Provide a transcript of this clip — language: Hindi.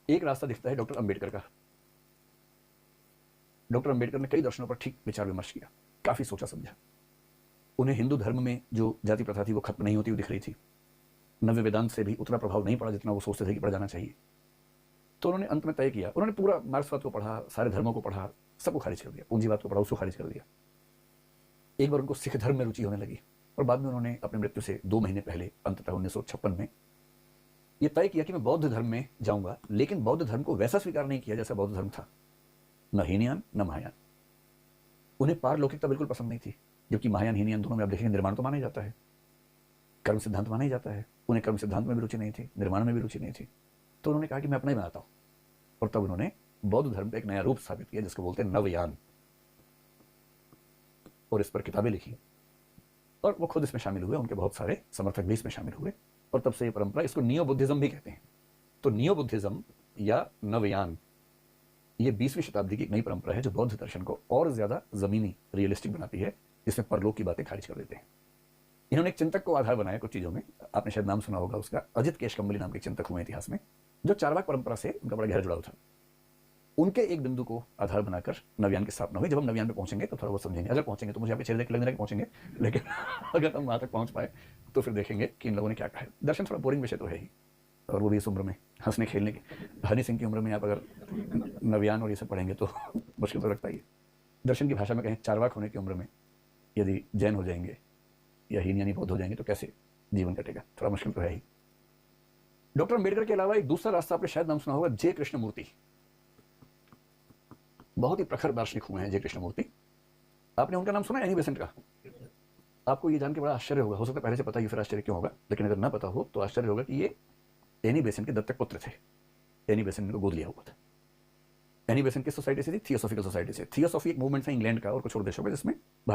एक रास्ता दिखता है डॉक्टर अंबेडकर का। डॉक्टर अंबेडकर ने कई दर्शनों पर ठीक विचार विमर्श किया, काफी सोचा समझा। उन्हें हिंदू धर्म में जो जाति प्रथा थी वो खत्म नहीं होती हुई दिख रही थी। नव्य वेदांत से भी उतना प्रभाव नहीं पड़ा जितना वो सोचते थे कि पड़ जाना चाहिए। तो उन्होंने अंत में तय किया, उन्होंने पूरा मार्क्सवाद को पढ़ा, सारे धर्मों को पढ़ा, सबको खारिज कर दिया, पूंजीवाद को पढ़ा, उसको खारिज कर दिया। एक बार उनको सिख धर्म में रुचि होने लगी और बाद में उन्होंने अपनी मृत्यु से 2 महीने पहले अंततः 1956 में यह तय किया कि मैं बौद्ध धर्म में जाऊंगा, लेकिन बौद्ध धर्म को वैसा स्वीकार नहीं किया जैसा बौद्ध धर्म था, न हीनयान न महायान। उन्हें पारलौकिकता बिल्कुल पसंद नहीं थी, जबकि महायान हीनयान दोनों में आप देखेंगे निर्माण तो माना ही जाता है, कर्म सिद्धांत माना ही जाता है। उन्हें कर्म सिद्धांत में भी रुचि नहीं थी, निर्माण में भी रुचि नहीं थी। तो उन्होंने कहा कि मैं अपना ही बनाता हूं, और तब उन्होंने बौद्ध धर्म का एक नया रूप स्थापित किया जिसको बोलते हैं नवयान, और इस पर किताबें लिखी और वो खुद इसमें शामिल हुए, उनके बहुत सारे समर्थक भी इसमें शामिल हुए, और तब से ये परंपरा, इसको नियो बुद्धिज्म भी कहते हैं। तो नियो बुद्धिज्म या नवयान ये 20वीं शताब्दी की एक नई परंपरा है जो बौद्ध दर्शन को और ज्यादा जमीनी रियलिस्टिक बनाती है, जिसमें परलोक की बातें खारिज कर देते हैं। इन्होंने एक चिंतक को आधार बनाया कुछ चीजों में, आपने शायद नाम सुना होगा उसका, अजित केशकंबली नाम के चिंतक हुए इतिहास में, जो चारवाक परंपरा से उनका बड़ा गहरा जुड़ाव था। उनके एक बिंदु को आधार बनाकर नवयान की स्थापना हुई। जब हम नवयान पे पहुंचेंगे तो थोड़ा बहुत समझेंगे, अगर पहुंचेंगे तो मुझे आपके चेहरे देख लगने लगे पहुंचेंगे, लेकिन अगर हम वहां तक पहुंच पाए तो फिर देखेंगे कि इन लोगों ने क्या कहा है। दर्शन थोड़ा बोरिंग विषय तो है ही, और वो भी इस उम्र में हंसने खेलने की, हनी सिंह की उम्र में आप अगर नवयान और ये सब पढ़ेंगे तो मुश्किल तो लगता ही है। दर्शन की भाषा में कहें, चारवाक होने की उम्र में यदि जैन हो जाएंगे या हीनयानी बौद्ध हो जाएंगे तो कैसे जीवन कटेगा, थोड़ा मुश्किल तो है ही। डॉक्टर अंबेडकर के अलावा एक दूसरा रास्ता आपने शायद नाम सुना होगा, जे कृष्णमूर्ति। बहुत ही प्रखर दार्शनिक हुए हैं जे कृष्णमूर्ति। आपने उनका नाम सुना है, एनी बेसेंट का? आपको ये जान के बड़ा आश्चर्य होगा, हो सकता है पहले से पता ही, फिर आश्चर्य क्यों होगा, लेकिन अगर ना पता हो तो आश्चर्य होगा कि ये एनी बेसेंट के दत्तक पुत्र थे। एनी बेसेंट ने इनको गोद लिया हुआ था। एनी बेसेंट किस सोसाइटी से थी? थियोसॉफिकल सोसाइटी से। थियोसॉफी एक मूवमेंट था इंग्लैंड का और कुछ और देशों का, जिसमें भारत